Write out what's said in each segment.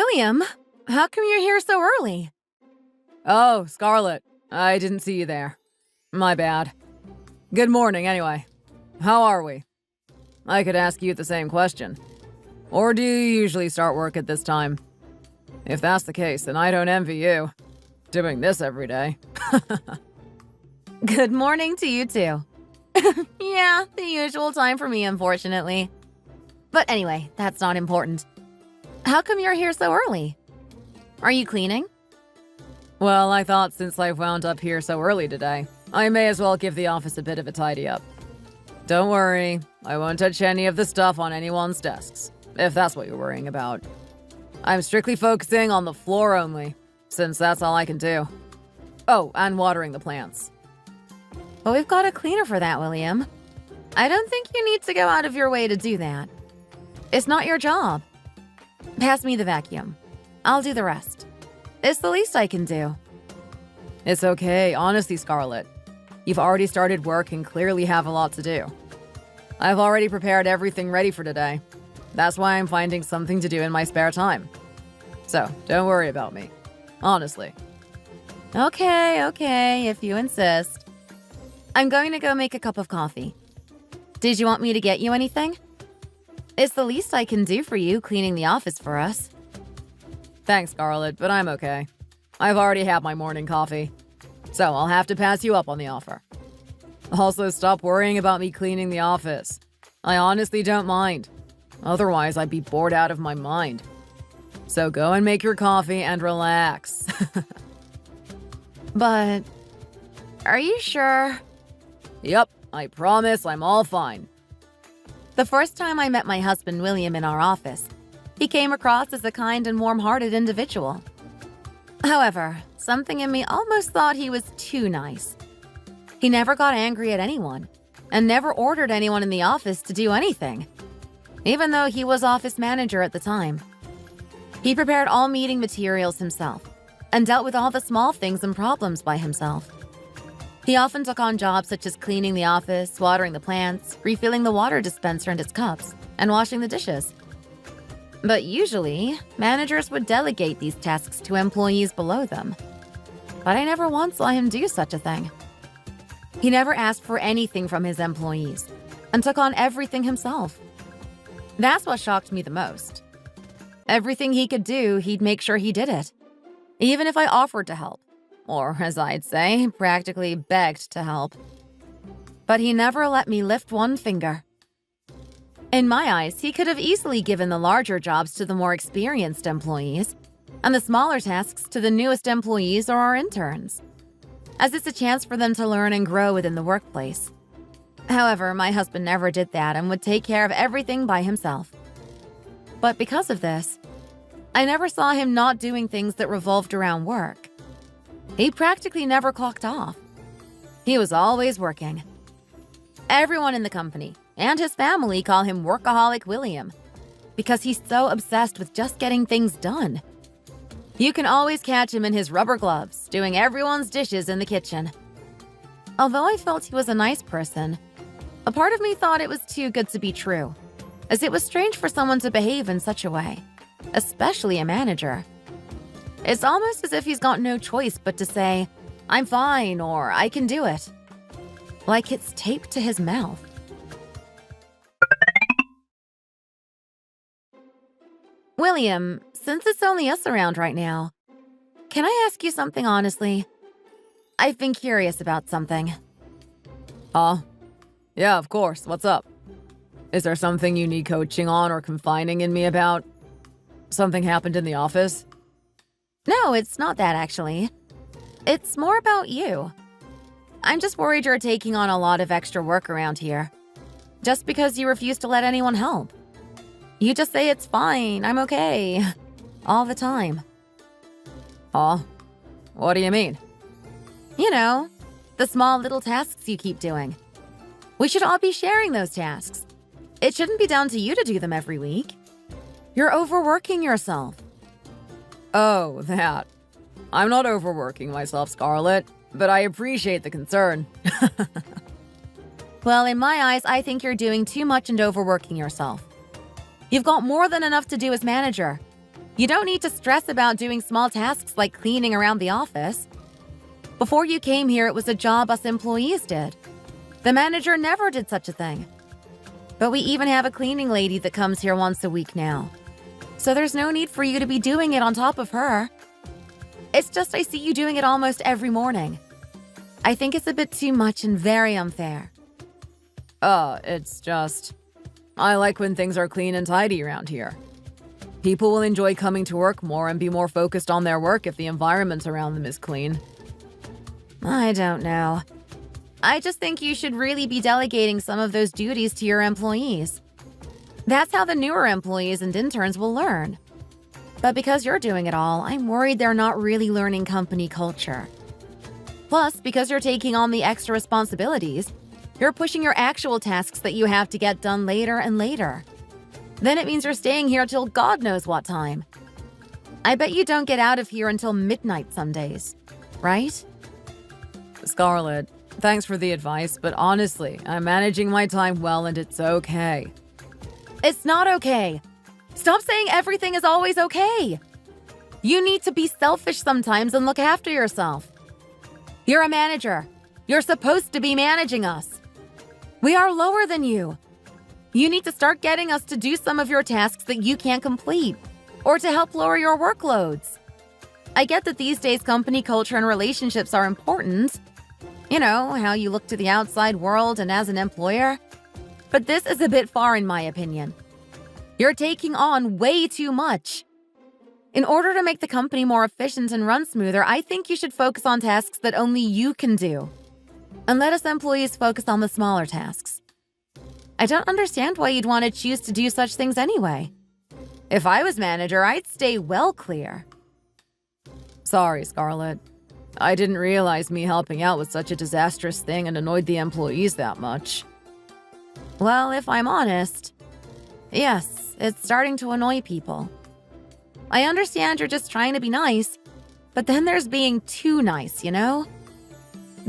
William, how come you're here so early? Oh, Scarlet. I didn't see you there. My bad. Good morning, anyway. How are we? I could ask you the same question. Or do you usually start work at this time? If that's the case, then I don't envy you. Doing this every day. Good morning to you too. Yeah, the usual time for me, unfortunately. But anyway, that's not important. How come you're here so early? Are you cleaning? Well, I thought since I wound up here so early today, I may as well give the office a bit of a tidy up. Don't worry, I won't touch any of the stuff on anyone's desks, if that's what you're worrying about. I'm strictly focusing on the floor only, since that's all I can do. Oh, and watering the plants. But we've got a cleaner for that, William. I don't think you need to go out of your way to do that. It's not your job. Pass me the vacuum. I'll do the rest. It's the least I can do. It's okay, honestly, Scarlet. You've already started work and clearly have a lot to do. I've already prepared everything ready for today. That's why I'm finding something to do in my spare time. So, don't worry about me. Honestly. Okay, if you insist. I'm going to go make a cup of coffee. Did you want me to get you anything? It's the least I can do for you, cleaning the office for us. Thanks, Scarlet, but I'm okay. I've already had my morning coffee. So I'll have to pass you up on the offer. Also, stop worrying about me cleaning the office. I honestly don't mind. Otherwise, I'd be bored out of my mind. So go and make your coffee and relax. But, are you sure? Yep, I promise I'm all fine. The first time I met my husband William in our office, he came across as a kind and warm-hearted individual. However, something in me almost thought he was too nice. He never got angry at anyone, and never ordered anyone in the office to do anything, even though he was office manager at the time. He prepared all meeting materials himself, and dealt with all the small things and problems by himself. He often took on jobs such as cleaning the office, watering the plants, refilling the water dispenser and its cups, and washing the dishes. But usually, managers would delegate these tasks to employees below them. But I never once saw him do such a thing. He never asked for anything from his employees, and took on everything himself. That's what shocked me the most. Everything he could do, he'd make sure he did it, even if I offered to help. Or, as I'd say, practically begged to help. But he never let me lift one finger. In my eyes, he could have easily given the larger jobs to the more experienced employees, and the smaller tasks to the newest employees or our interns, as it's a chance for them to learn and grow within the workplace. However, my husband never did that and would take care of everything by himself. But because of this, I never saw him not doing things that revolved around work. He practically never clocked off. He was always working. Everyone in the company and his family call him Workaholic William because he's so obsessed with just getting things done. You can always catch him in his rubber gloves, doing everyone's dishes in the kitchen. Although I felt he was a nice person, a part of me thought it was too good to be true, as it was strange for someone to behave in such a way, especially a manager. It's almost as if he's got no choice but to say, "I'm fine," or "I can do it." Like it's taped to his mouth. William, since it's only us around right now, can I ask you something honestly? I've been curious about something. Huh? Yeah, of course. What's up? Is there something you need coaching on or confiding in me about? Something happened in the office? No, it's not that actually. It's more about you. I'm just worried you're taking on a lot of extra work around here, just because you refuse to let anyone help. You just say it's fine, I'm okay, all the time. Huh? What do you mean? You know, the small little tasks you keep doing. We should all be sharing those tasks. It shouldn't be down to you to do them every week. You're overworking yourself. Oh, that. I'm not overworking myself, Scarlet, but I appreciate the concern. Well, in my eyes, I think you're doing too much and overworking yourself. You've got more than enough to do as manager. You don't need to stress about doing small tasks like cleaning around the office. Before you came here, it was a job us employees did. The manager never did such a thing. But we even have a cleaning lady that comes here once a week now. So there's no need for you to be doing it on top of her. It's just I see you doing it almost every morning. I think it's a bit too much and very unfair. It's just... I like when things are clean and tidy around here. People will enjoy coming to work more and be more focused on their work if the environment around them is clean. I don't know. I just think you should really be delegating some of those duties to your employees. That's how the newer employees and interns will learn. But because you're doing it all, I'm worried they're not really learning company culture. Plus, because you're taking on the extra responsibilities, you're pushing your actual tasks that you have to get done later and later. Then it means you're staying here till God knows what time. I bet you don't get out of here until midnight some days, right? Scarlet, thanks for the advice, but honestly, I'm managing my time well and it's okay. It's not okay. Stop saying everything is always okay. You need to be selfish sometimes and look after yourself. You're a manager. You're supposed to be managing us. We are lower than you. You need to start getting us to do some of your tasks that you can't complete, or to help lower your workloads. I get that these days company culture and relationships are important. You know, how you look to the outside world and as an employer. But this is a bit far in my opinion. You're taking on way too much. In order to make the company more efficient and run smoother, I think you should focus on tasks that only you can do. And let us employees focus on the smaller tasks. I don't understand why you'd want to choose to do such things anyway. If I was manager, I'd stay well clear. Sorry, Scarlet. I didn't realize me helping out was such a disastrous thing and annoyed the employees that much. Well, if I'm honest, yes, it's starting to annoy people. I understand you're just trying to be nice, but then there's being too nice, you know?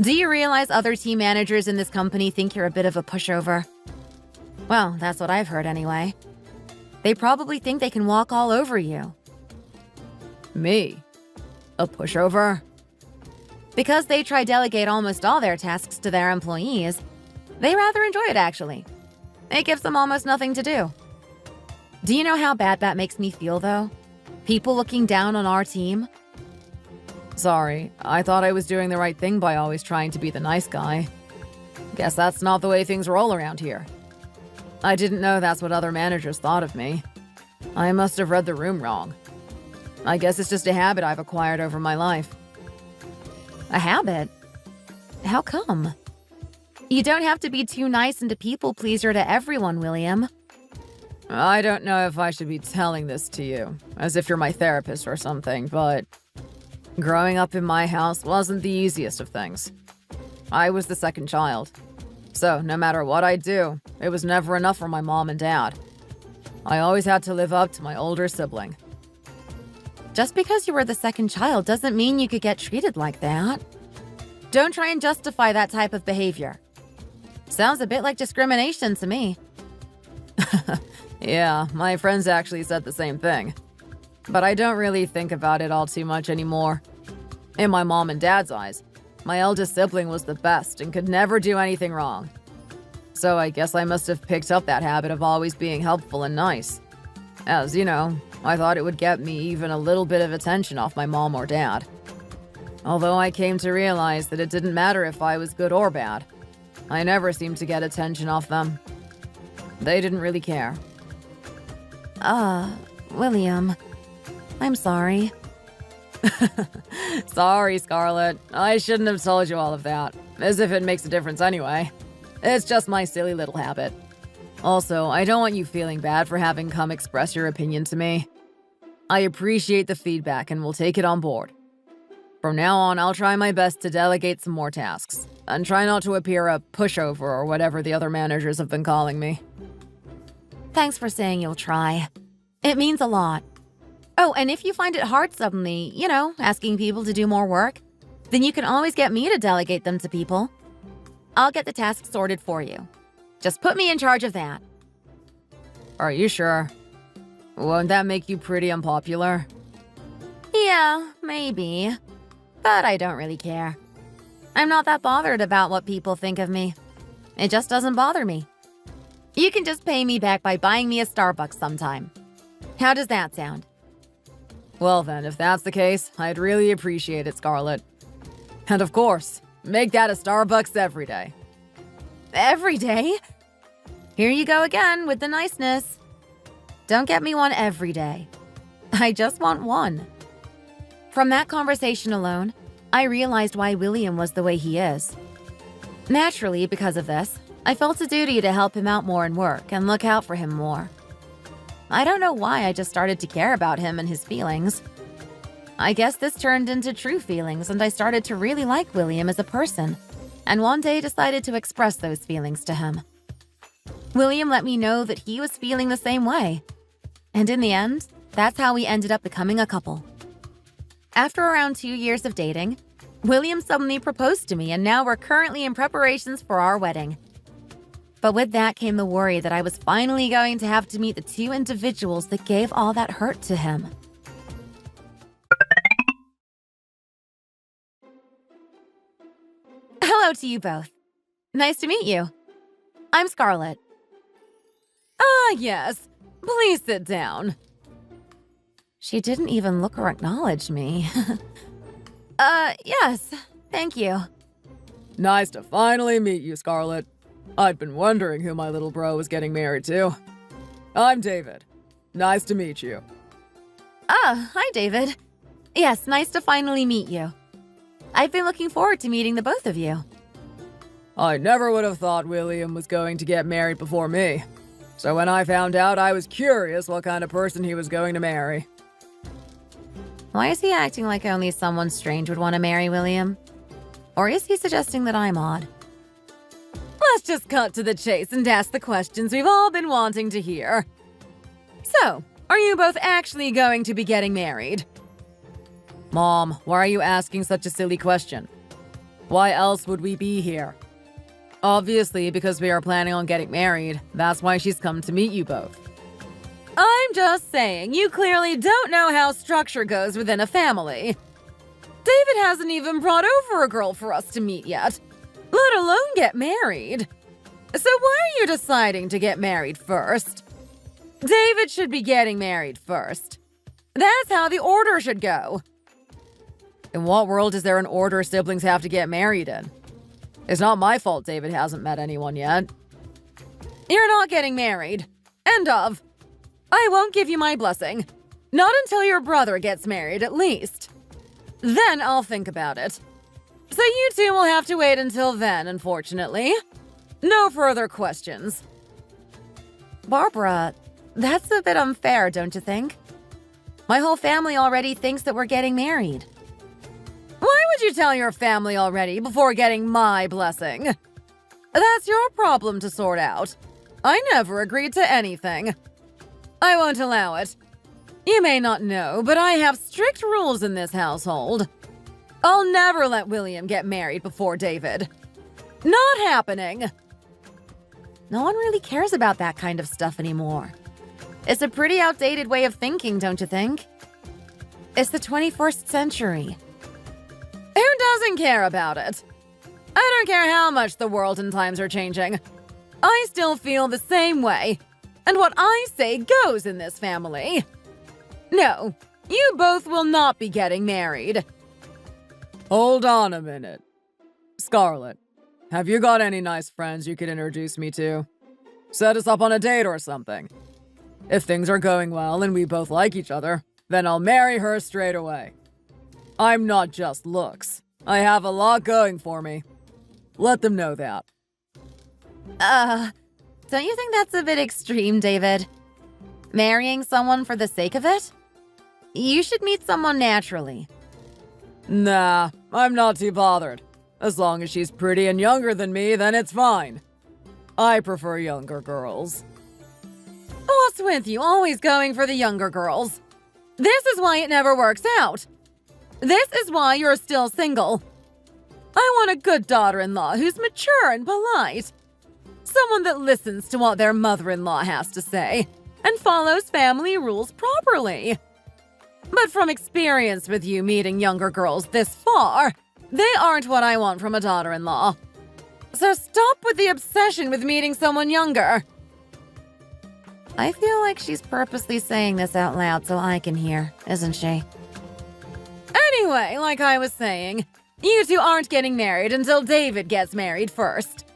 Do you realize other team managers in this company think you're a bit of a pushover? Well, that's what I've heard anyway. They probably think they can walk all over you. Me? A pushover? Because they try delegate almost all their tasks to their employees, they rather enjoy it actually. It gives them almost nothing to do. Do you know how bad that makes me feel though? People looking down on our team? Sorry, I thought I was doing the right thing by always trying to be the nice guy. Guess that's not the way things roll around here. I didn't know that's what other managers thought of me. I must have read the room wrong. I guess it's just a habit I've acquired over my life. A habit? How come? You don't have to be too nice and a people pleaser to everyone, William. I don't know if I should be telling this to you, as if you're my therapist or something, but growing up in my house wasn't the easiest of things. I was the second child, so no matter what I do, it was never enough for my mom and dad. I always had to live up to my older sibling. Just because you were the second child doesn't mean you could get treated like that. Don't try and justify that type of behavior. Sounds a bit like discrimination to me. Yeah, my friends actually said the same thing. But I don't really think about it all too much anymore. In my mom and dad's eyes, my eldest sibling was the best and could never do anything wrong. So I guess I must have picked up that habit of always being helpful and nice. As, you know, I thought it would get me even a little bit of attention off my mom or dad. Although I came to realize that it didn't matter if I was good or bad. I never seemed to get attention off them. They didn't really care. William, I'm sorry. Sorry, Scarlet. I shouldn't have told you all of that. As if it makes a difference anyway. It's just my silly little habit. Also, I don't want you feeling bad for having come express your opinion to me. I appreciate the feedback and will take it on board. From now on, I'll try my best to delegate some more tasks, and try not to appear a pushover or whatever the other managers have been calling me. Thanks for saying you'll try. It means a lot. Oh, and if you find it hard suddenly, you know, asking people to do more work, then you can always get me to delegate them to people. I'll get the tasks sorted for you. Just put me in charge of that. Are you sure? Won't that make you pretty unpopular? Yeah, maybe. But I don't really care. I'm not that bothered about what people think of me. It just doesn't bother me. You can just pay me back by buying me a Starbucks sometime. How does that sound? Well then, if that's the case, I'd really appreciate it, Scarlet. And of course, make that a Starbucks every day. Every day? Here you go again with the niceness. Don't get me one every day. I just want one. From that conversation alone, I realized why William was the way he is. Naturally, because of this, I felt a duty to help him out more in work and look out for him more. I don't know why I just started to care about him and his feelings. I guess this turned into true feelings and I started to really like William as a person, and one day decided to express those feelings to him. William let me know that he was feeling the same way. And in the end, that's how we ended up becoming a couple. After around 2 years of dating, William suddenly proposed to me, and now we're currently in preparations for our wedding. But with that came the worry that I was finally going to have to meet the two individuals that gave all that hurt to him. Hello to you both. Nice to meet you. I'm Scarlet. Ah, yes. Please sit down. She didn't even look or acknowledge me. Yes, thank you. Nice to finally meet you, Scarlet. I'd been wondering who my little bro was getting married to. I'm David. Nice to meet you. Hi, David. Yes, nice to finally meet you. I've been looking forward to meeting the both of you. I never would have thought William was going to get married before me. So when I found out, I was curious what kind of person he was going to marry. Why is he acting like only someone strange would want to marry William? Or is he suggesting that I'm odd? Let's just cut to the chase and ask the questions we've all been wanting to hear. So, are you both actually going to be getting married? Mom, why are you asking such a silly question? Why else would we be here? Obviously, because we are planning on getting married. That's why she's come to meet you both. I'm just saying, you clearly don't know how structure goes within a family. David hasn't even brought over a girl for us to meet yet, let alone get married. So why are you deciding to get married first? David should be getting married first. That's how the order should go. In what world is there an order siblings have to get married in? It's not my fault David hasn't met anyone yet. You're not getting married. End of. I won't give you my blessing. Not until your brother gets married, at least. Then I'll think about it. So you two will have to wait until then, unfortunately. No further questions. Barbara, that's a bit unfair, don't you think? My whole family already thinks that we're getting married. Why would you tell your family already before getting my blessing? That's your problem to sort out. I never agreed to anything. I won't allow it. You may not know, but I have strict rules in this household. I'll never let William get married before David. Not happening. No one really cares about that kind of stuff anymore. It's a pretty outdated way of thinking, don't you think? It's the 21st century. Who doesn't care about it? I don't care how much the world and times are changing. I still feel the same way. And what I say goes in this family. No, you both will not be getting married. Hold on a minute. Scarlet, have you got any nice friends you could introduce me to? Set us up on a date or something. If things are going well and we both like each other, then I'll marry her straight away. I'm not just looks. I have a lot going for me. Let them know that. Don't you think that's a bit extreme, David? Marrying someone for the sake of it? You should meet someone naturally. Nah, I'm not too bothered. As long as she's pretty and younger than me, then it's fine. I prefer younger girls. What's with you always going for the younger girls? This is why it never works out. This is why you're still single. I want a good daughter-in-law who's mature and polite. Someone that listens to what their mother-in-law has to say and follows family rules properly. But from experience with you meeting younger girls this far, they aren't what I want from a daughter-in-law. So stop with the obsession with meeting someone younger. I feel like she's purposely saying this out loud so I can hear, isn't she? Anyway, like I was saying, you two aren't getting married until David gets married first.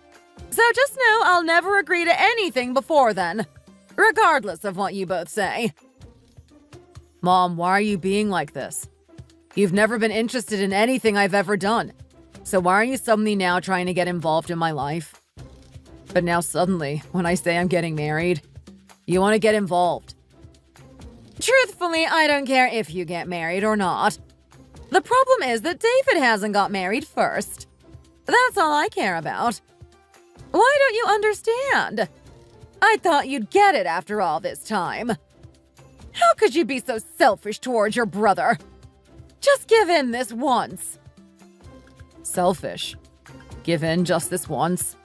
So just know I'll never agree to anything before then, regardless of what you both say. Mom, why are you being like this? You've never been interested in anything I've ever done. So why are you suddenly now trying to get involved in my life? But now suddenly, when I say I'm getting married, you want to get involved. Truthfully, I don't care if you get married or not. The problem is that David hasn't got married first. That's all I care about. Why don't you understand? I thought you'd get it after all this time. How could you be so selfish towards your brother? Just give in this once. Selfish? Give in just this once?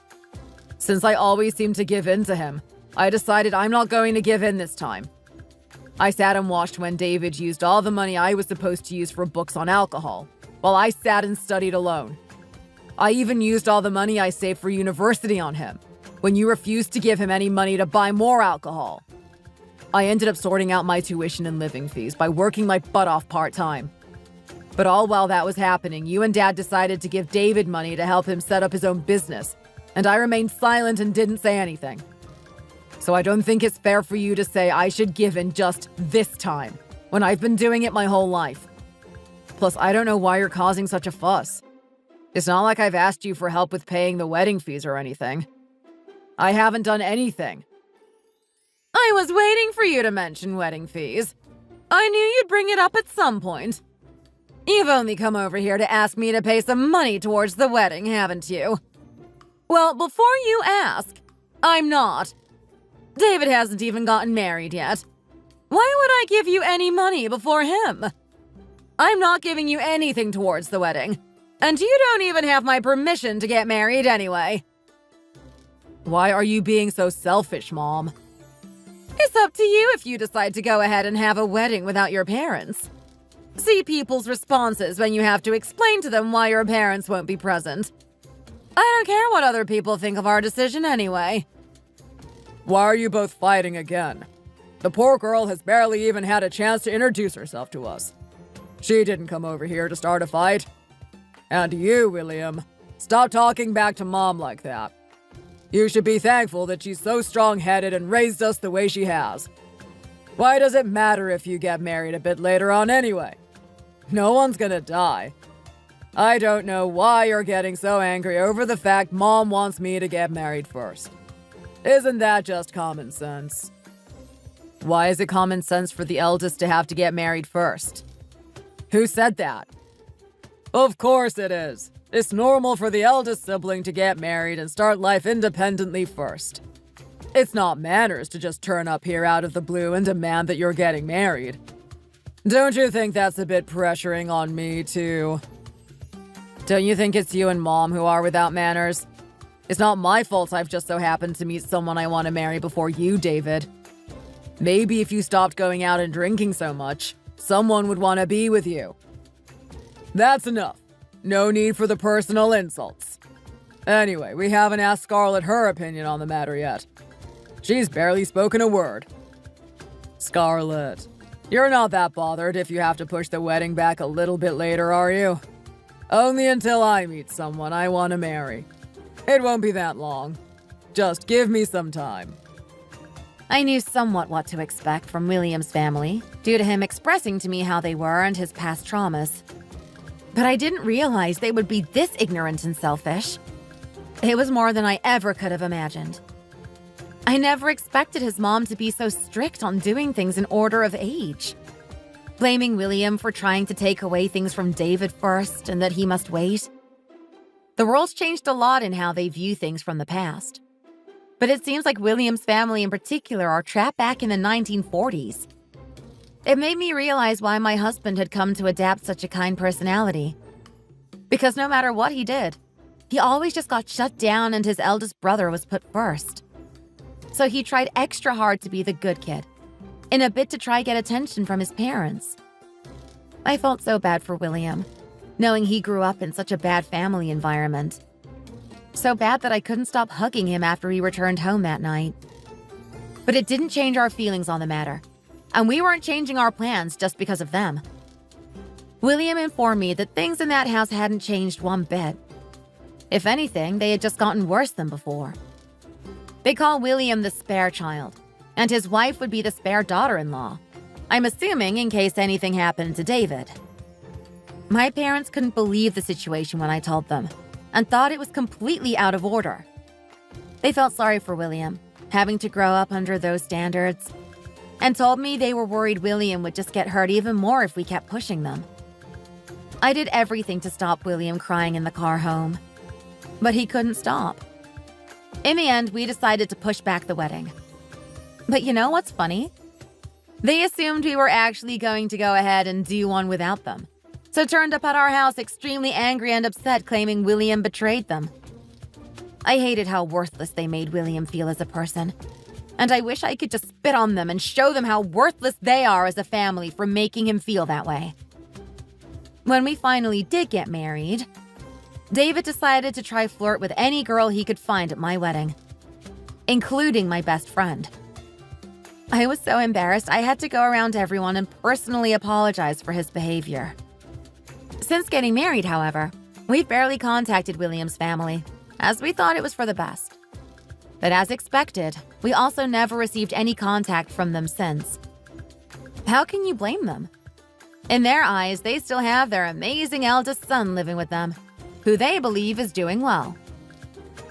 Since I always seem to give in to him, I decided I'm not going to give in this time. I sat and watched when David used all the money I was supposed to use for books on alcohol, while I sat and studied alone. I even used all the money I saved for university on him, when you refused to give him any money to buy more alcohol. I ended up sorting out my tuition and living fees by working my butt off part-time. But all while that was happening, you and Dad decided to give David money to help him set up his own business, and I remained silent and didn't say anything. So I don't think it's fair for you to say I should give in just this time, when I've been doing it my whole life. Plus, I don't know why you're causing such a fuss. It's not like I've asked you for help with paying the wedding fees or anything. I haven't done anything. I was waiting for you to mention wedding fees. I knew you'd bring it up at some point. You've only come over here to ask me to pay some money towards the wedding, haven't you? Well, before you ask, I'm not. David hasn't even gotten married yet. Why would I give you any money before him? I'm not giving you anything towards the wedding, and you don't even have my permission to get married anyway. Why are you being so selfish, Mom? It's up to you if you decide to go ahead and have a wedding without your parents. See people's responses when you have to explain to them why your parents won't be present. I don't care what other people think of our decision anyway. Why are you both fighting again? The poor girl has barely even had a chance to introduce herself to us. She didn't come over here to start a fight. And you, William, stop talking back to Mom like that. You should be thankful that she's so strong-headed and raised us the way she has. Why does it matter if you get married a bit later on anyway? No one's gonna die. I don't know why you're getting so angry over the fact Mom wants me to get married first. Isn't that just common sense? Why is it common sense for the eldest to have to get married first? Who said that? Of course it is. It's normal for the eldest sibling to get married and start life independently first. It's not manners to just turn up here out of the blue and demand that you're getting married. Don't you think that's a bit pressuring on me, too? Don't you think it's you and Mom who are without manners? It's not my fault I've just so happened to meet someone I want to marry before you, David. Maybe if you stopped going out and drinking so much, someone would want to be with you. That's enough. No need for the personal insults. Anyway, we haven't asked Scarlet her opinion on the matter yet. She's barely spoken a word. Scarlet, you're not that bothered if you have to push the wedding back a little bit later, are you? Only until I meet someone I want to marry. It won't be that long. Just give me some time. I knew somewhat what to expect from William's family, due to him expressing to me how they were and his past traumas. But I didn't realize they would be this ignorant and selfish. It was more than I ever could have imagined. I never expected his mom to be so strict on doing things in order of age. Blaming William for trying to take away things from David first and that he must wait. The world's changed a lot in how they view things from the past. But it seems like William's family in particular are trapped back in the 1940s. It made me realize why my husband had come to adapt such a kind personality. Because no matter what he did, he always just got shut down and his eldest brother was put first. So he tried extra hard to be the good kid in a bid to try get attention from his parents. I felt so bad for William, knowing he grew up in such a bad family environment. So bad that I couldn't stop hugging him after he returned home that night. But it didn't change our feelings on the matter, and we weren't changing our plans just because of them. William informed me that things in that house hadn't changed one bit. If anything, they had just gotten worse than before. They call William the spare child, and his wife would be the spare daughter-in-law. I'm assuming in case anything happened to David. My parents couldn't believe the situation when I told them, and thought it was completely out of order. They felt sorry for William, having to grow up under those standards, and told me they were worried William would just get hurt even more if we kept pushing them. I did everything to stop William crying in the car home, but he couldn't stop. In the end, we decided to push back the wedding. But you know what's funny? They assumed we were actually going to go ahead and do one without them, so turned up at our house extremely angry and upset, claiming William betrayed them. I hated how worthless they made William feel as a person, and I wish I could just spit on them and show them how worthless they are as a family for making him feel that way. When we finally did get married, David decided to try flirt with any girl he could find at my wedding, including my best friend. I was so embarrassed I had to go around to everyone and personally apologize for his behavior. Since getting married, however, we've barely contacted William's family, as we thought it was for the best. But as expected, we also never received any contact from them since. How can you blame them? In their eyes, they still have their amazing eldest son living with them, who they believe is doing well.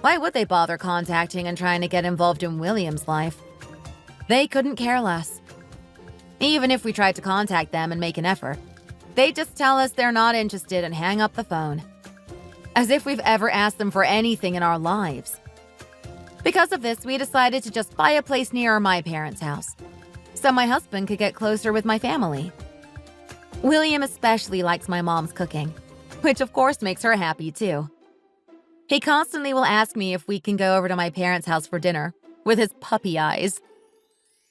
Why would they bother contacting and trying to get involved in William's life? They couldn't care less. Even if we tried to contact them and make an effort, they just tell us they're not interested and hang up the phone. As if we've ever asked them for anything in our lives. Because of this, we decided to just buy a place near my parents' house, so my husband could get closer with my family. William especially likes my mom's cooking, which of course makes her happy too. He constantly will ask me if we can go over to my parents' house for dinner, with his puppy eyes.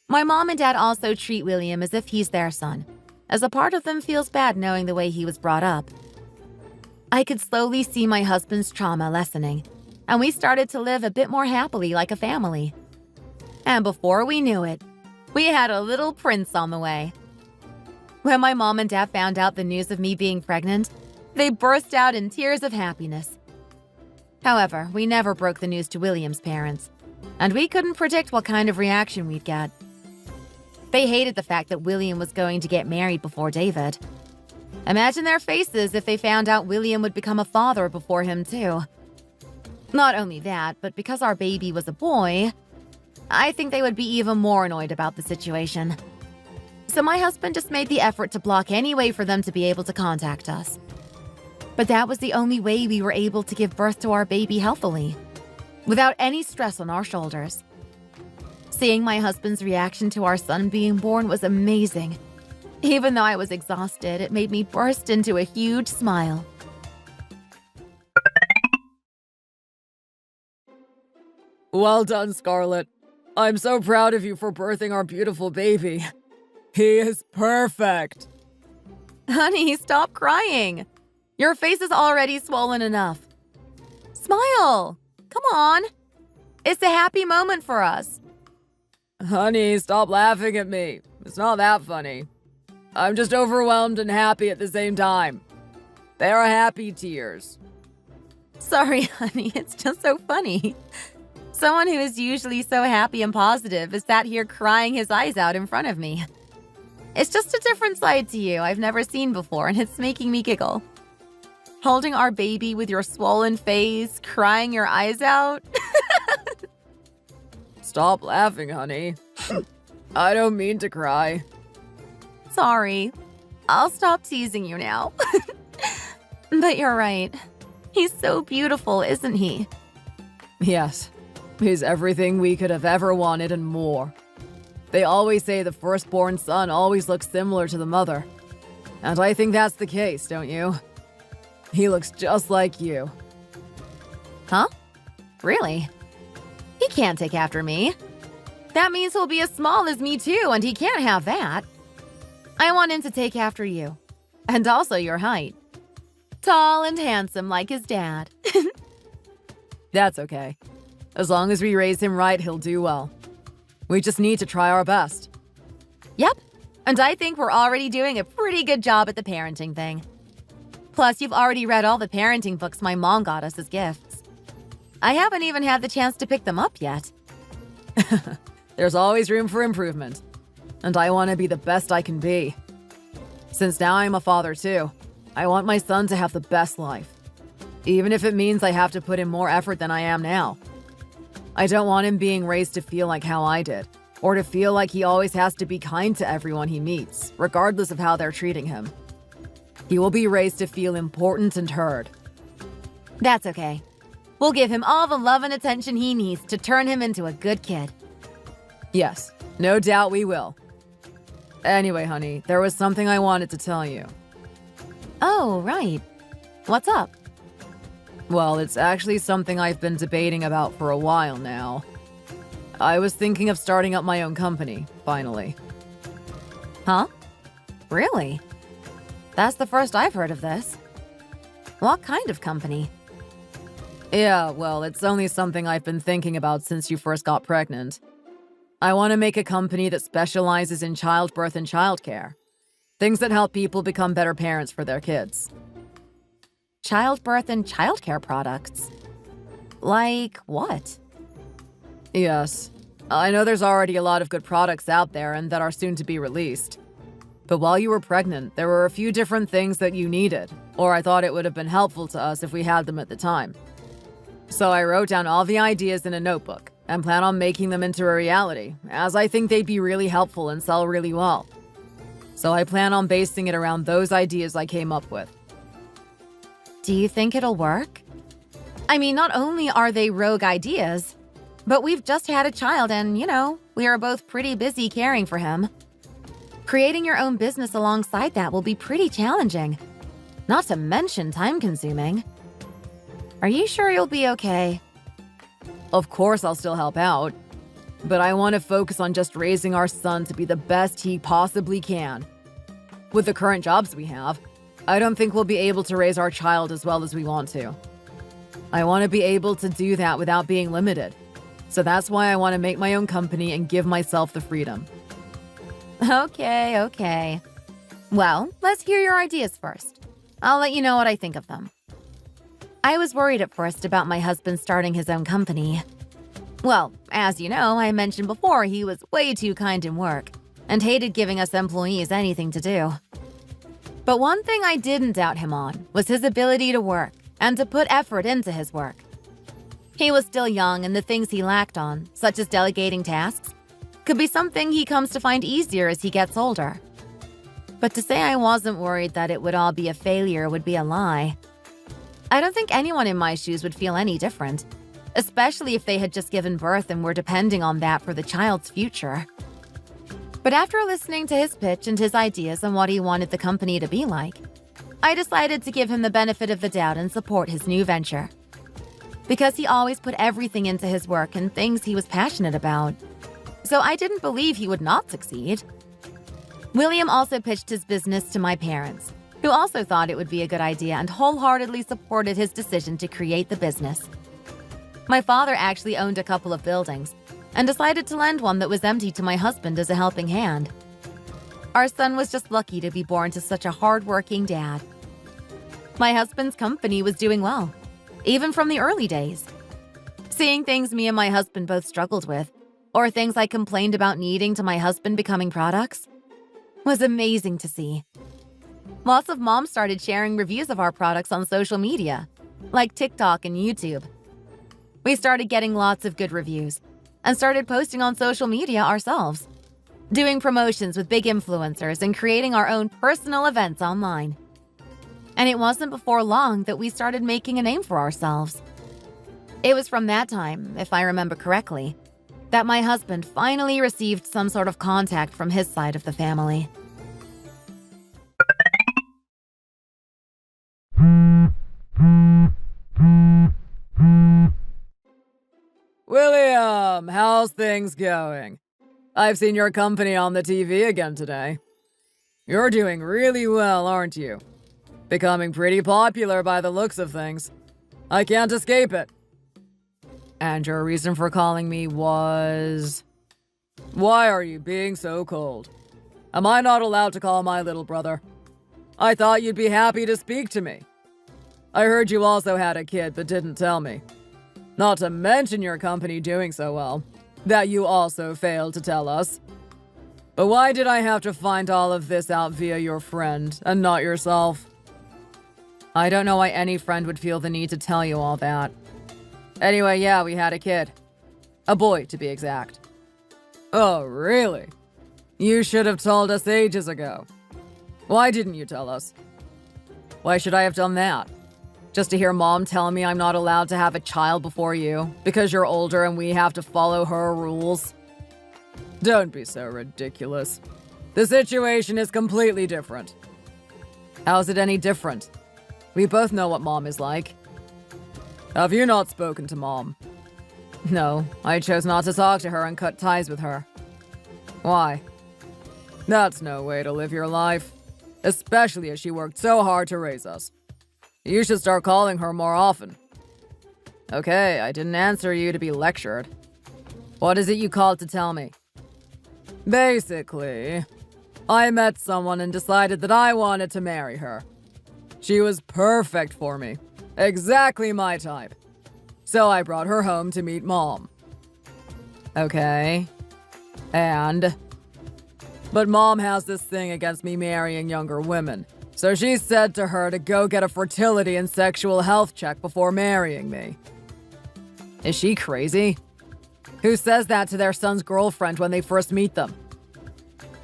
My mom and dad also treat William as if he's their son, as a part of them feels bad knowing the way he was brought up. I could slowly see my husband's trauma lessening, and we started to live a bit more happily like a family. And before we knew it, we had a little prince on the way. When my mom and dad found out the news of me being pregnant, they burst out in tears of happiness. However, we never broke the news to William's parents, and we couldn't predict what kind of reaction we'd get. They hated the fact that William was going to get married before David. Imagine their faces if they found out William would become a father before him too. Not only that, but because our baby was a boy, I think they would be even more annoyed about the situation. So my husband just made the effort to block any way for them to be able to contact us. But that was the only way we were able to give birth to our baby healthily, without any stress on our shoulders. Seeing my husband's reaction to our son being born was amazing. Even though I was exhausted, it made me burst into a huge smile. Well done, Scarlet. I'm so proud of you for birthing our beautiful baby. He is perfect. Honey, stop crying. Your face is already swollen enough. Smile. Come on. It's a happy moment for us. Honey, stop laughing at me. It's not that funny. I'm just overwhelmed and happy at the same time. They are happy tears. Sorry, honey. It's just so funny. Someone who is usually so happy and positive is sat here crying his eyes out in front of me. It's just a different side to you I've never seen before, and it's making me giggle. Holding our baby with your swollen face, crying your eyes out. Stop laughing, honey. I don't mean to cry. Sorry. I'll stop teasing you now. But you're right. He's so beautiful, isn't he? Yes. He's everything we could have ever wanted and more. They always say the firstborn son always looks similar to the mother. And I think that's the case, don't you? He looks just like you. Huh? Really? He can't take after me. That means he'll be as small as me too, and he can't have that. I want him to take after you. And also your height. Tall and handsome like his dad. That's okay. As long as we raise him right, he'll do well. We just need to try our best. Yep, and I think we're already doing a pretty good job at the parenting thing. Plus, you've already read all the parenting books my mom got us as gifts. I haven't even had the chance to pick them up yet. There's always room for improvement. And I want to be the best I can be. Since now I'm a father too, I want my son to have the best life. Even if it means I have to put in more effort than I am now. I don't want him being raised to feel like how I did, or to feel like he always has to be kind to everyone he meets, regardless of how they're treating him. He will be raised to feel important and heard. That's okay. We'll give him all the love and attention he needs to turn him into a good kid. Yes, no doubt we will. Anyway, honey, there was something I wanted to tell you. Oh, right. What's up? Well, it's actually something I've been debating about for a while now. I was thinking of starting up my own company, finally. Huh? Really? That's the first I've heard of this. What kind of company? Yeah, well, it's only something I've been thinking about since you first got pregnant. I want to make a company that specializes in childbirth and childcare. Things that help people become better parents for their kids. Childbirth and childcare products? Like what? Yes. I know there's already a lot of good products out there and that are soon to be released. But while you were pregnant, there were a few different things that you needed, or I thought it would have been helpful to us if we had them at the time. So I wrote down all the ideas in a notebook and plan on making them into a reality, as I think they'd be really helpful and sell really well. So I plan on basing it around those ideas I came up with. Do you think it'll work? I mean, not only are they rogue ideas, but we've just had a child and, we are both pretty busy caring for him. Creating your own business alongside that will be pretty challenging, not to mention time-consuming. Are you sure you'll be okay? Of course I'll still help out, but I want to focus on just raising our son to be the best he possibly can. With the current jobs we have, I don't think we'll be able to raise our child as well as we want to. I want to be able to do that without being limited. So that's why I want to make my own company and give myself the freedom. Okay. Well, let's hear your ideas first. I'll let you know what I think of them. I was worried at first about my husband starting his own company. Well, as you know, I mentioned before he was way too kind in work and hated giving us employees anything to do. But one thing I didn't doubt him on was his ability to work and to put effort into his work. He was still young, and the things he lacked on, such as delegating tasks, could be something he comes to find easier as he gets older. But to say I wasn't worried that it would all be a failure would be a lie. I don't think anyone in my shoes would feel any different, especially if they had just given birth and were depending on that for the child's future. But after listening to his pitch and his ideas on what he wanted the company to be like, I decided to give him the benefit of the doubt and support his new venture. Because he always put everything into his work and things he was passionate about. So I didn't believe he would not succeed. William also pitched his business to my parents, who also thought it would be a good idea and wholeheartedly supported his decision to create the business. My father actually owned a couple of buildings and decided to lend one that was empty to my husband as a helping hand. Our son was just lucky to be born to such a hard-working dad. My husband's company was doing well, even from the early days. Seeing things me and my husband both struggled with, or things I complained about needing to my husband becoming products, was amazing to see. Lots of moms started sharing reviews of our products on social media, like TikTok and YouTube. We started getting lots of good reviews and started posting on social media ourselves, doing promotions with big influencers and creating our own personal events online. And it wasn't before long that we started making a name for ourselves. It was from that time, if I remember correctly, that my husband finally received some sort of contact from his side of the family. William, how's things going? I've seen your company on the TV again today. You're doing really well, aren't you? Becoming pretty popular by the looks of things. I can't escape it. And your reason for calling me was... Why are you being so cold? Am I not allowed to call my little brother? I thought you'd be happy to speak to me. I heard you also had a kid, but didn't tell me. Not to mention your company doing so well, that you also failed to tell us. But why did I have to find all of this out via your friend, and not yourself? I don't know why any friend would feel the need to tell you all that. Anyway, yeah, we had a kid. A boy, to be exact. Oh, really? You should have told us ages ago. Why didn't you tell us? Why should I have done that? Just to hear Mom tell me I'm not allowed to have a child before you, because you're older and we have to follow her rules? Don't be so ridiculous. The situation is completely different. How's it any different? We both know what Mom is like. Have you not spoken to Mom? No, I chose not to talk to her and cut ties with her. Why? That's no way to live your life, especially as she worked so hard to raise us. You should start calling her more often. Okay, I didn't answer you to be lectured. What is it you called to tell me? Basically, I met someone and decided that I wanted to marry her. She was perfect for me. Exactly my type. So I brought her home to meet Mom. Okay. And? But Mom has this thing against me marrying younger women. So she said to her to go get a fertility and sexual health check before marrying me. Is she crazy? Who says that to their son's girlfriend when they first meet them?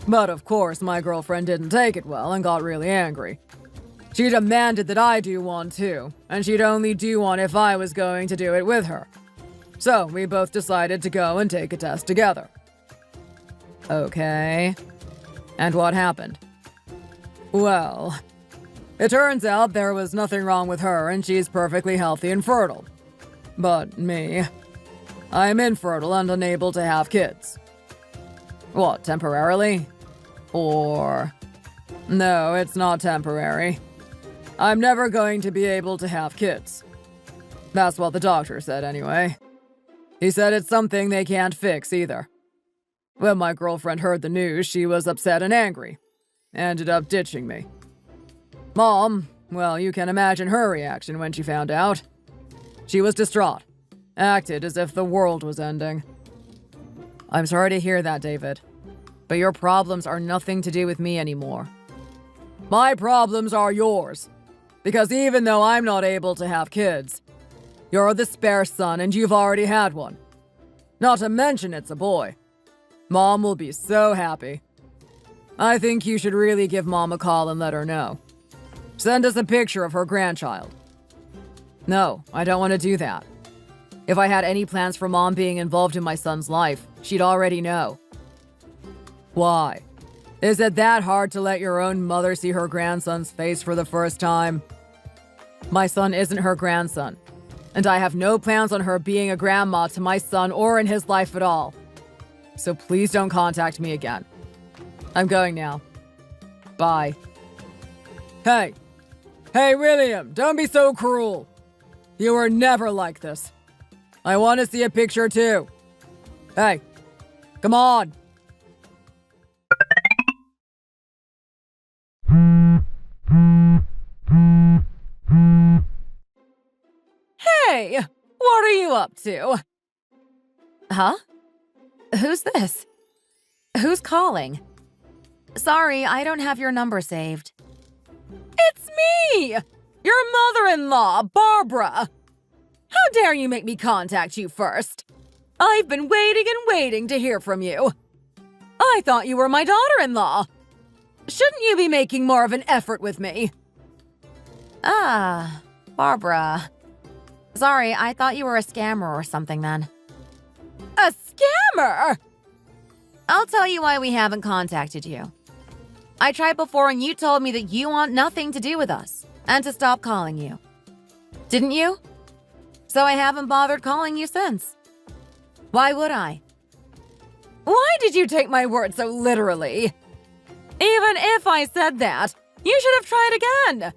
But of course, my girlfriend didn't take it well and got really angry. She demanded that I do one too, and she'd only do one if I was going to do it with her. So we both decided to go and take a test together. Okay. And what happened? Well, it turns out there was nothing wrong with her and she's perfectly healthy and fertile. But me, I'm infertile and unable to have kids. What, temporarily? Or... No, it's not temporary. I'm never going to be able to have kids. That's what the doctor said anyway. He said it's something they can't fix either. When my girlfriend heard the news, she was upset and angry. Ended up ditching me. Mom, well, you can imagine her reaction when she found out. She was distraught. Acted as if the world was ending. I'm sorry to hear that, David. But your problems are nothing to do with me anymore. My problems are yours. Because even though I'm not able to have kids, you're the spare son and you've already had one. Not to mention it's a boy. Mom will be so happy. I think you should really give Mom a call and let her know. Send us a picture of her grandchild. No, I don't want to do that. If I had any plans for Mom being involved in my son's life, she'd already know. Why? Is it that hard to let your own mother see her grandson's face for the first time? My son isn't her grandson, and I have no plans on her being a grandma to my son or in his life at all. So please don't contact me again. I'm going now. Bye. Hey! Hey, William, don't be so cruel! You were never like this. I want to see a picture too. Hey, come on! Hey, what are you up to? Huh? Who's this? Who's calling? Sorry, I don't have your number saved. It's me! Your mother-in-law, Barbara! How dare you make me contact you first? I've been waiting and waiting to hear from you. I thought you were my daughter-in-law. Shouldn't you be making more of an effort with me? Ah, Barbara. Sorry, I thought you were a scammer or something then. A scammer? I'll tell you why we haven't contacted you. I tried before and you told me that you want nothing to do with us and to stop calling you. Didn't you? So I haven't bothered calling you since. Why would I? Why did you take my word so literally? Even if I said that, you should have tried again.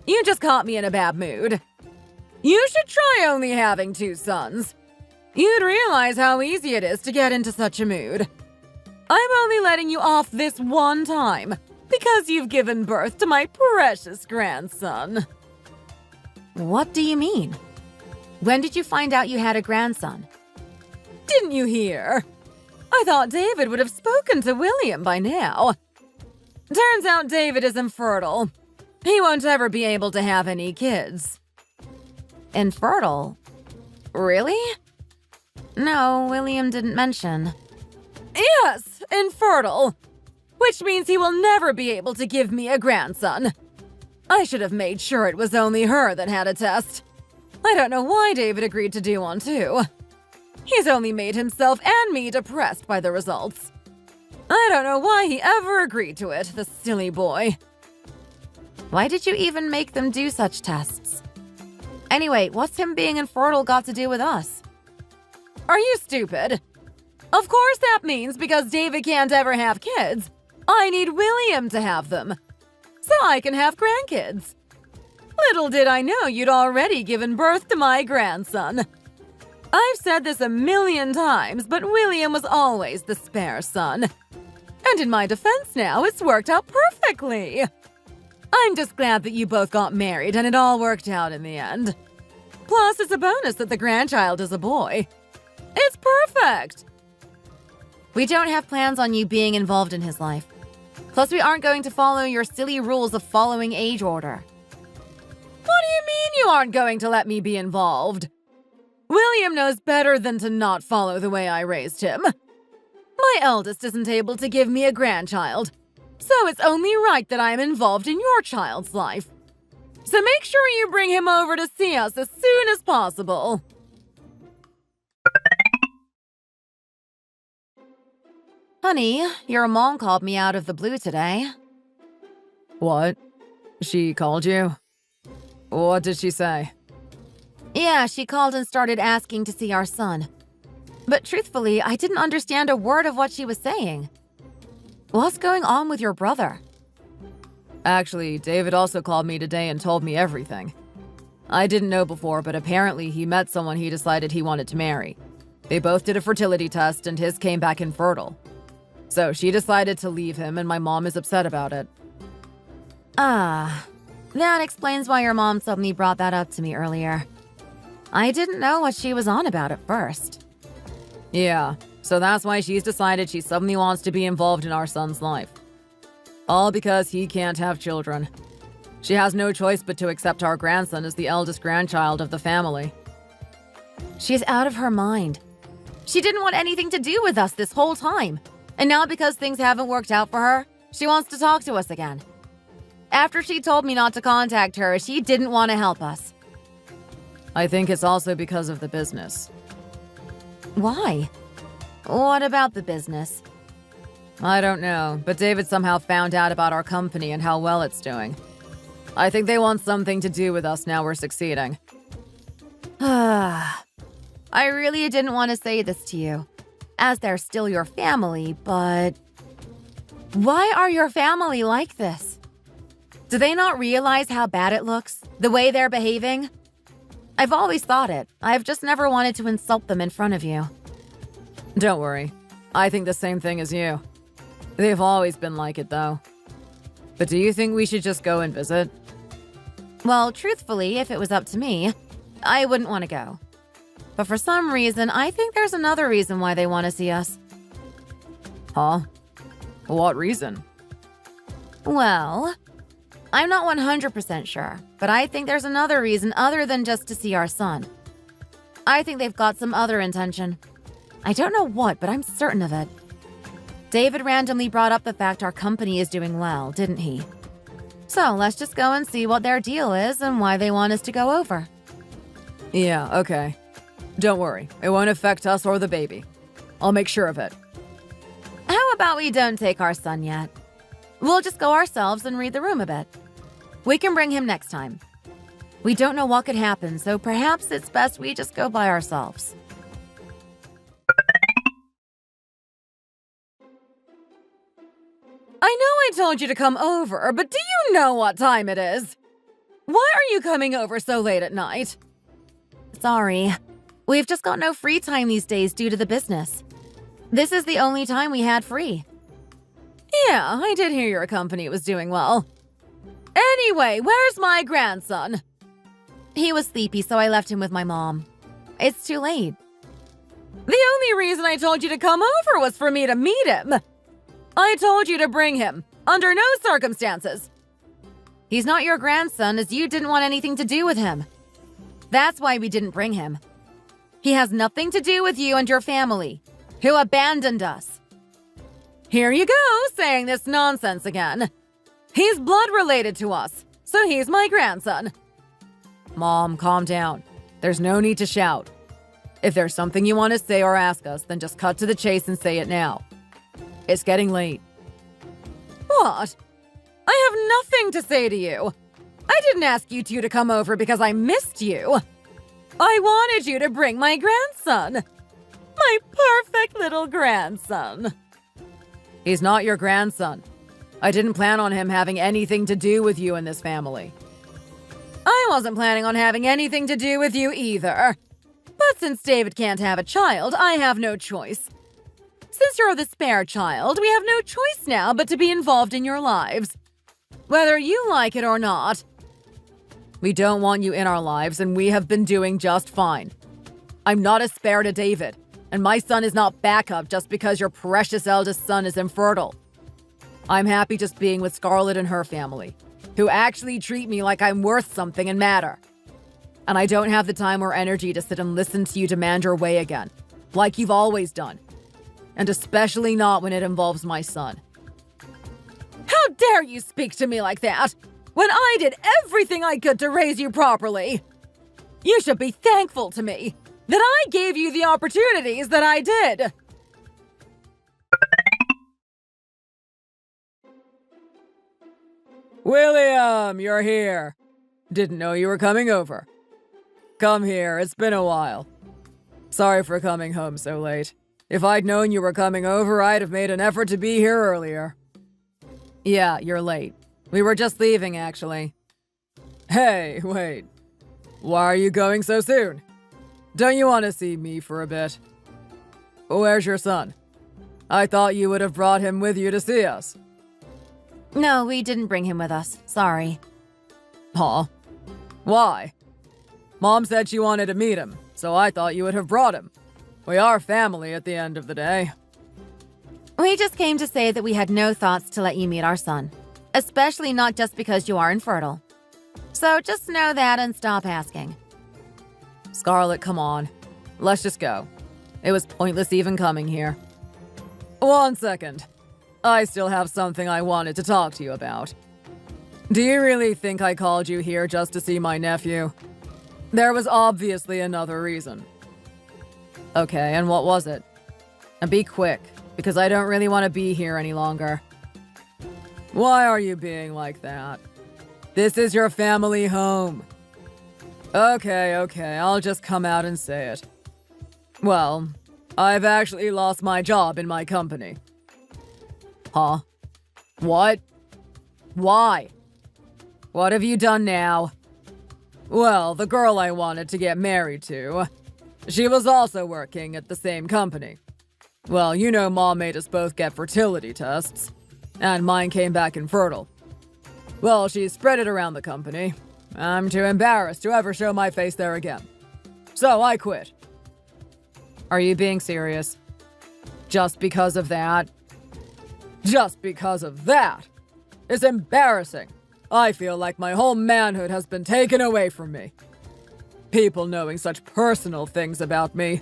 You just caught me in a bad mood. You should try only having 2 sons. You'd realize how easy it is to get into such a mood. I'm only letting you off this one time because you've given birth to my precious grandson. What do you mean? When did you find out you had a grandson? Didn't you hear? I thought David would have spoken to William by now. Turns out David is infertile. He won't ever be able to have any kids. Infertile? Really? No, William didn't mention. Yes, infertile. Which means he will never be able to give me a grandson. I should have made sure it was only her that had a test. I don't know why David agreed to do one too. He's only made himself and me depressed by the results. I don't know why he ever agreed to it, the silly boy. Why did you even make them do such tests? Anyway, what's him being infertile got to do with us? Are you stupid? Of course that means because David can't ever have kids, I need William to have them. So I can have grandkids. Little did I know you'd already given birth to my grandson. I've said this 1,000,000 times, but William was always the spare son. And in my defense now, it's worked out perfectly. I'm just glad that you both got married and it all worked out in the end. Plus, it's a bonus that the grandchild is a boy. It's perfect! We don't have plans on you being involved in his life. Plus, we aren't going to follow your silly rules of following age order. What do you mean you aren't going to let me be involved? William knows better than to not follow the way I raised him. My eldest isn't able to give me a grandchild, so it's only right that I am involved in your child's life. So make sure you bring him over to see us as soon as possible. Honey, your mom called me out of the blue today. What? She called you? What did she say? Yeah, she called and started asking to see our son. But truthfully, I didn't understand a word of what she was saying. What's going on with your brother? Actually, David also called me today and told me everything. I didn't know before, but apparently he met someone he decided he wanted to marry. They both did a fertility test and his came back infertile. So she decided to leave him and my mom is upset about it. Ah, that explains why your mom suddenly brought that up to me earlier. I didn't know what she was on about at first. Yeah, so that's why she's decided she suddenly wants to be involved in our son's life. All because he can't have children. She has no choice but to accept our grandson as the eldest grandchild of the family. She's out of her mind. She didn't want anything to do with us this whole time. And now because things haven't worked out for her, she wants to talk to us again. After she told me not to contact her, she didn't want to help us. I think it's also because of the business. Why? What about the business? I don't know, but David somehow found out about our company and how well it's doing. I think they want something to do with us now we're succeeding. I really didn't want to say this to you, as they're still your family, but... Why are your family like this? Do they not realize how bad it looks, the way they're behaving? I've always thought it. I've just never wanted to insult them in front of you. Don't worry. I think the same thing as you. They've always been like it, though. But do you think we should just go and visit? Well, truthfully, if it was up to me, I wouldn't want to go. But for some reason, I think there's another reason why they want to see us. Huh? What reason? Well, I'm not 100% sure, but I think there's another reason other than just to see our son. I think they've got some other intention. I don't know what, but I'm certain of it. David randomly brought up the fact our company is doing well, didn't he? So let's just go and see what their deal is and why they want us to go over. Yeah, okay. Don't worry, it won't affect us or the baby. I'll make sure of it. How about we don't take our son yet? We'll just go ourselves and read the room a bit. We can bring him next time. We don't know what could happen, so perhaps it's best we just go by ourselves. I told you to come over, but do you know what time it is? Why are you coming over so late at night? Sorry. We've just got no free time these days due to the business. This is the only time we had free. Yeah, I did hear your company was doing well. Anyway, where's my grandson? He was sleepy, so I left him with my mom. It's too late. The only reason I told you to come over was for me to meet him. I told you to bring him, under no circumstances. He's not your grandson, as you didn't want anything to do with him. That's why we didn't bring him. He has nothing to do with you and your family, who abandoned us. Here you go, saying this nonsense again. He's blood related to us, so he's my grandson. Mom, calm down. There's no need to shout. If there's something you want to say or ask us, then just cut to the chase and say it now. It's getting late. What? I have nothing to say to you. I didn't ask you two to come over because I missed you. I wanted you to bring my grandson. My perfect little grandson. He's not your grandson. I didn't plan on him having anything to do with you and this family. I wasn't planning on having anything to do with you either. But since David can't have a child, I have no choice. Since you're the spare child, we have no choice now but to be involved in your lives. Whether you like it or not. We don't want you in our lives, and we have been doing just fine. I'm not a spare to David, and my son is not backup just because your precious eldest son is infertile. I'm happy just being with Scarlet and her family, who actually treat me like I'm worth something and matter. And I don't have the time or energy to sit and listen to you demand your way again, like you've always done. And especially not when it involves my son. How dare you speak to me like that, when I did everything I could to raise you properly? You should be thankful to me that I gave you the opportunities that I did. William, you're here. Didn't know you were coming over. Come here, it's been a while. Sorry for coming home so late. If I'd known you were coming over, I'd have made an effort to be here earlier. Yeah, you're late. We were just leaving, actually. Hey, wait. Why are you going so soon? Don't you want to see me for a bit? Where's your son? I thought you would have brought him with you to see us. No, we didn't bring him with us. Sorry. Huh? Why? Mom said she wanted to meet him, so I thought you would have brought him. We are family at the end of the day. We just came to say that we had no thoughts to let you meet our son. Especially not just because you are infertile. So just know that and stop asking. Scarlet, come on. Let's just go. It was pointless even coming here. 1 second. I still have something I wanted to talk to you about. Do you really think I called you here just to see my nephew? There was obviously another reason. Okay, and what was it? And be quick, because I don't really want to be here any longer. Why are you being like that? This is your family home. Okay, I'll just come out and say it. Well, I've actually lost my job in my company. Huh? What? Why? What have you done now? Well, the girl I wanted to get married to, she was also working at the same company. Well, you know Mom made us both get fertility tests, and mine came back infertile. Well, she spread it around the company. I'm too embarrassed to ever show my face there again. So I quit. Are you being serious? Just because of that? Just because of that? It's embarrassing. I feel like my whole manhood has been taken away from me. People knowing such personal things about me.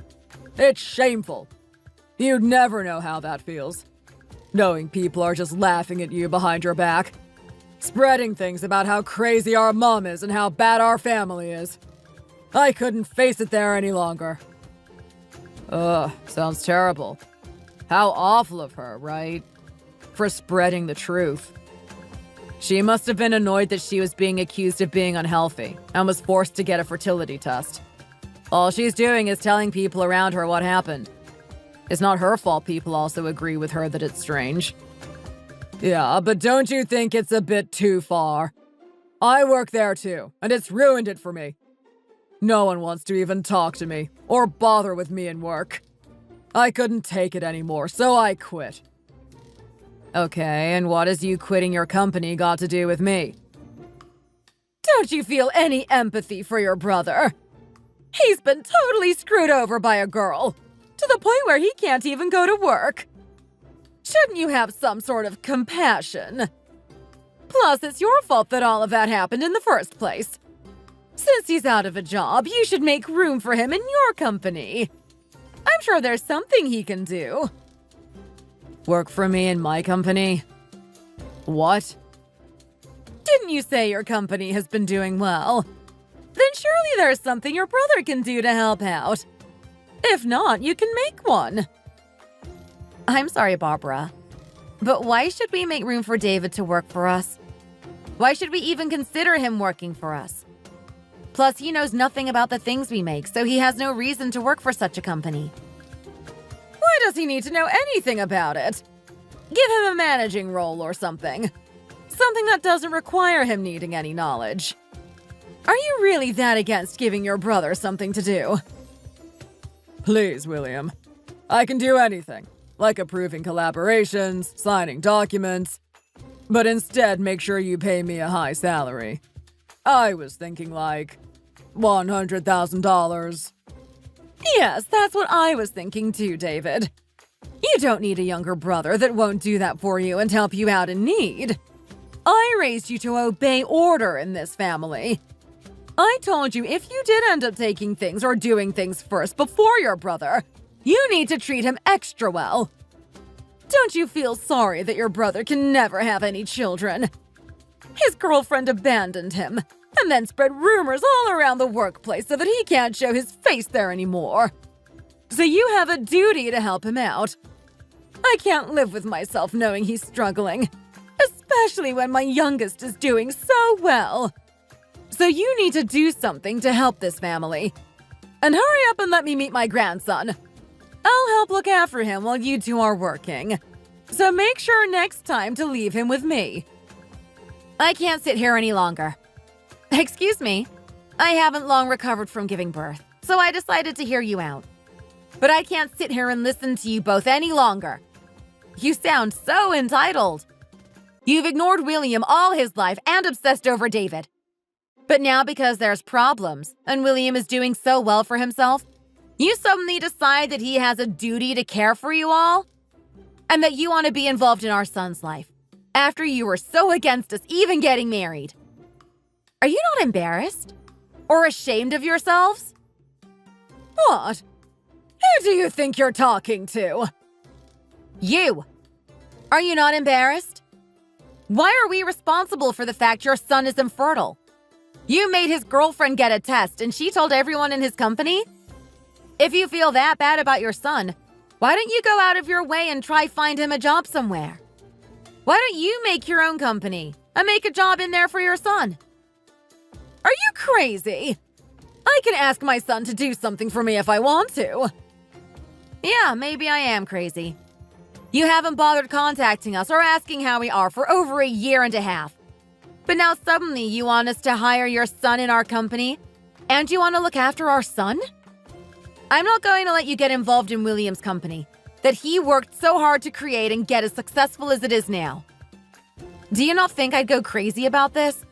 It's shameful. You'd never know how that feels. Knowing people are just laughing at you behind your back. Spreading things about how crazy our mom is and how bad our family is. I couldn't face it there any longer. Ugh, sounds terrible. How awful of her, right? For spreading the truth. She must have been annoyed that she was being accused of being unhealthy and was forced to get a fertility test. All she's doing is telling people around her what happened. It's not her fault people also agree with her that it's strange. Yeah, but don't you think it's a bit too far? I work there too, and it's ruined it for me. No one wants to even talk to me or bother with me in work. I couldn't take it anymore, so I quit. Okay, and what has you quitting your company got to do with me? Don't you feel any empathy for your brother? He's been totally screwed over by a girl, to the point where he can't even go to work. Shouldn't you have some sort of compassion? Plus, it's your fault that all of that happened in the first place. Since he's out of a job, you should make room for him in your company. I'm sure there's something he can do. Work for me in my company? What? Didn't you say your company has been doing well? Then surely there's something your brother can do to help out. If not, you can make one. I'm sorry, Barbara. But why should we make room for David to work for us? Why should we even consider him working for us? Plus, he knows nothing about the things we make, so he has no reason to work for such a company. Why does he need to know anything about it? Give him a managing role or something. Something that doesn't require him needing any knowledge. Are you really that against giving your brother something to do? Please, William. I can do anything, like approving collaborations, signing documents, but instead make sure you pay me a high salary. I was thinking like $100,000. Yes, that's what I was thinking too, David. You don't need a younger brother that won't do that for you and help you out in need. I raised you to obey order in this family. I told you if you did end up taking things or doing things first before your brother, you need to treat him extra well. Don't you feel sorry that your brother can never have any children? His girlfriend abandoned him and then spread rumors all around the workplace so that he can't show his face there anymore. So you have a duty to help him out. I can't live with myself knowing he's struggling, especially when my youngest is doing so well. So you need to do something to help this family. And hurry up and let me meet my grandson. I'll help look after him while you two are working. So make sure next time to leave him with me. I can't sit here any longer. Excuse me. I haven't long recovered from giving birth, so I decided to hear you out. But I can't sit here and listen to you both any longer. You sound so entitled. You've ignored William all his life and obsessed over David. But now because there's problems and William is doing so well for himself, you suddenly decide that he has a duty to care for you all? And that you want to be involved in our son's life, after you were so against us even getting married. Are you not embarrassed? Or ashamed of yourselves? What? Who do you think you're talking to? You! Are you not embarrassed? Why are we responsible for the fact your son is infertile? You made his girlfriend get a test and she told everyone in his company? If you feel that bad about your son, why don't you go out of your way and try find him a job somewhere? Why don't you make your own company and make a job in there for your son? Are you crazy? I can ask my son to do something for me if I want to. Yeah, maybe I am crazy. You haven't bothered contacting us or asking how we are for over a year and a half. But now suddenly you want us to hire your son in our company? And you want to look after our son? I'm not going to let you get involved in William's company that he worked so hard to create and get as successful as it is now. Do you not think I'd go crazy about this?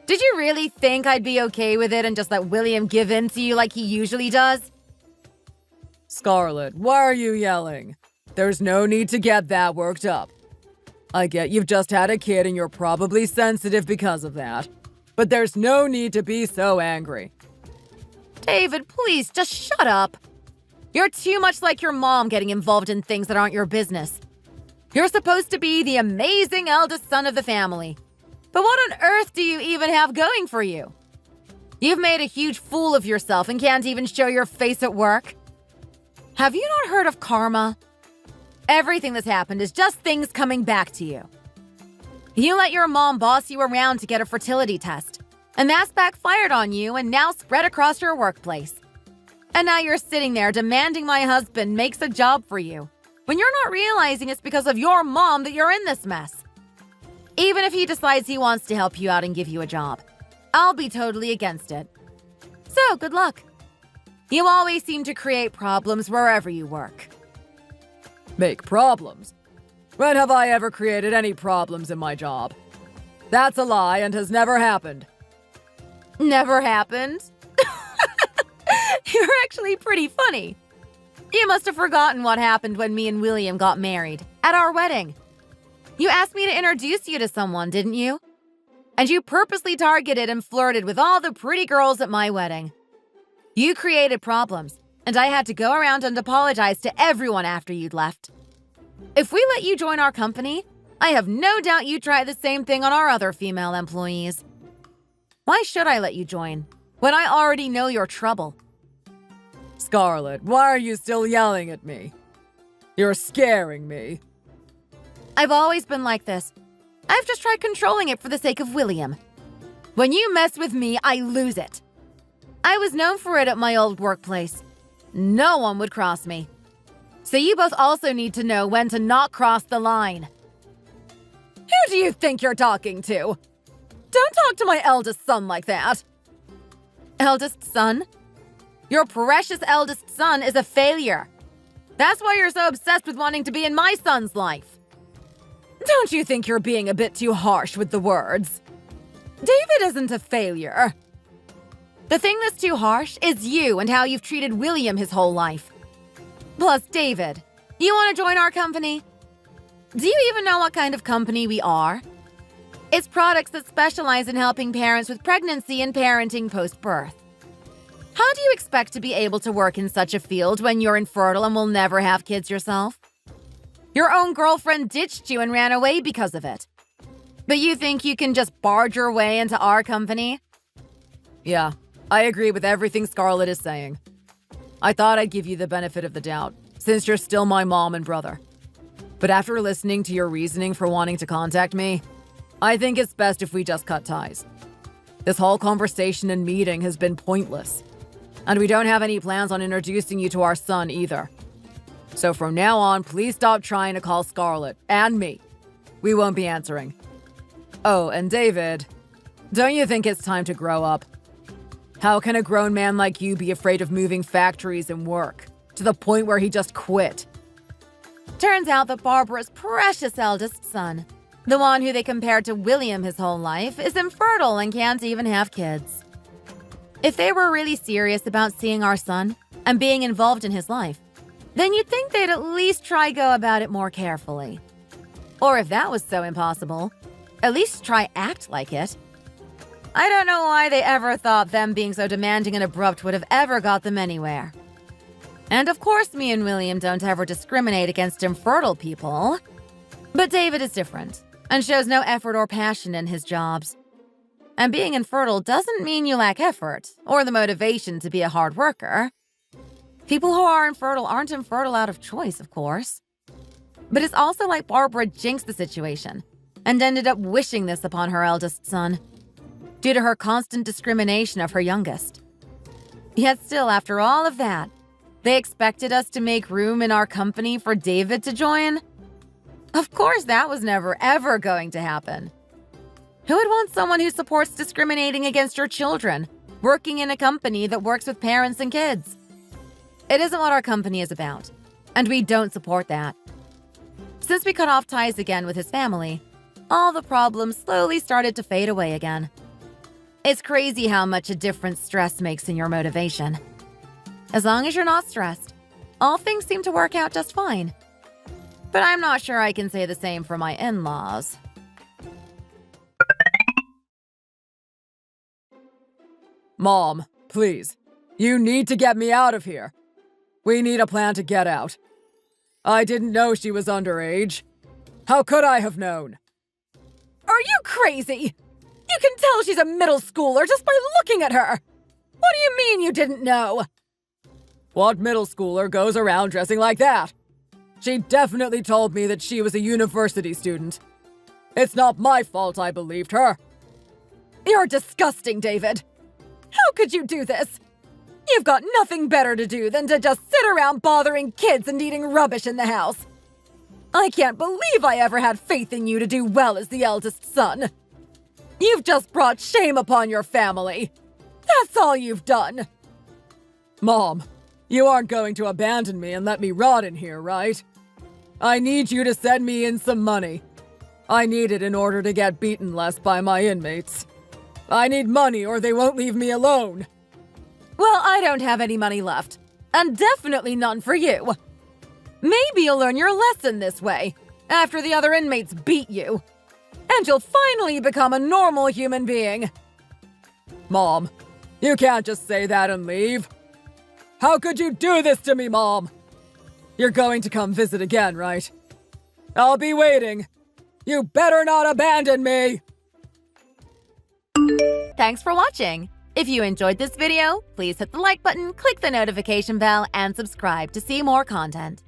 Did you really think I'd be okay with it and just let William give in to you like he usually does? Scarlet, why are you yelling? There's no need to get that worked up. I get you've just had a kid and you're probably sensitive because of that. But there's no need to be so angry. David, please, just shut up. You're too much like your mom getting involved in things that aren't your business. You're supposed to be the amazing eldest son of the family. But what on earth do you even have going for you? You've made a huge fool of yourself and can't even show your face at work. Have you not heard of karma? Everything that's happened is just things coming back to you. You let your mom boss you around to get a fertility test, and that's backfired on you and now spread across your workplace. And now you're sitting there demanding my husband makes a job for you, when you're not realizing it's because of your mom that you're in this mess. Even if he decides he wants to help you out and give you a job, I'll be totally against it. So, good luck. You always seem to create problems wherever you work. Make problems? When have I ever created any problems in my job? That's a lie and has never happened. Never happened? You're actually pretty funny. You must have forgotten what happened when me and William got married, at our wedding. You asked me to introduce you to someone, didn't you? And you purposely targeted and flirted with all the pretty girls at my wedding. You created problems, and I had to go around and apologize to everyone after you'd left. If we let you join our company, I have no doubt you'd try the same thing on our other female employees. Why should I let you join, when I already know you're trouble? Scarlet, why are you still yelling at me? You're scaring me. I've always been like this. I've just tried controlling it for the sake of William. When you mess with me, I lose it. I was known for it at my old workplace. No one would cross me. So you both also need to know when to not cross the line. Who do you think you're talking to? Don't talk to my eldest son like that. Eldest son? Your precious eldest son is a failure. That's why you're so obsessed with wanting to be in my son's life. Don't you think you're being a bit too harsh with the words? David isn't a failure. The thing that's too harsh is you and how you've treated William his whole life. Plus, David, you want to join our company? Do you even know what kind of company we are? It's products that specialize in helping parents with pregnancy and parenting post-birth. How do you expect to be able to work in such a field when you're infertile and will never have kids yourself? Your own girlfriend ditched you and ran away because of it. But you think you can just barge your way into our company? Yeah, I agree with everything Scarlet is saying. I thought I'd give you the benefit of the doubt, since you're still my mom and brother. But after listening to your reasoning for wanting to contact me, I think it's best if we just cut ties. This whole conversation and meeting has been pointless. And we don't have any plans on introducing you to our son either. So from now on, please stop trying to call Scarlet and me. We won't be answering. Oh, and David, don't you think it's time to grow up? How can a grown man like you be afraid of moving factories and work, to the point where he just quit? Turns out that Barbara's precious eldest son, the one who they compared to William his whole life, is infertile and can't even have kids. If they were really serious about seeing our son and being involved in his life, then you'd think they'd at least try go about it more carefully. Or if that was so impossible, at least try act like it. I don't know why they ever thought them being so demanding and abrupt would have ever got them anywhere. And of course me and William don't ever discriminate against infertile people. But David is different and shows no effort or passion in his jobs. And being infertile doesn't mean you lack effort or the motivation to be a hard worker. People who are infertile aren't infertile out of choice, of course. But it's also like Barbara jinxed the situation and ended up wishing this upon her eldest son, due to her constant discrimination of her youngest. Yet still, after all of that, they expected us to make room in our company for David to join? Of course that was never ever going to happen. Who would want someone who supports discriminating against your children, working in a company that works with parents and kids? It isn't what our company is about, and we don't support that. Since we cut off ties again with his family, all the problems slowly started to fade away again. It's crazy how much a difference stress makes in your motivation. As long as you're not stressed, all things seem to work out just fine. But I'm not sure I can say the same for my in-laws. Mom, please. You need to get me out of here. We need a plan to get out. I didn't know she was underage. How could I have known? Are you crazy? You can tell she's a middle schooler just by looking at her. What do you mean you didn't know? What middle schooler goes around dressing like that? She definitely told me that she was a university student. It's not my fault I believed her. You're disgusting, David. How could you do this? You've got nothing better to do than to just sit around bothering kids and eating rubbish in the house. I can't believe I ever had faith in you to do well as the eldest son. You've just brought shame upon your family. That's all you've done. Mom, you aren't going to abandon me and let me rot in here, right? I need you to send me in some money. I need it in order to get beaten less by my inmates. I need money or they won't leave me alone. Well, I don't have any money left, and definitely none for you. Maybe you'll learn your lesson this way, after the other inmates beat you. And you'll finally become a normal human being. Mom, you can't just say that and leave. How could you do this to me, Mom? You're going to come visit again, right? I'll be waiting. You better not abandon me! Thanks for watching. If you enjoyed this video, please hit the like button, click the notification bell, and subscribe to see more content.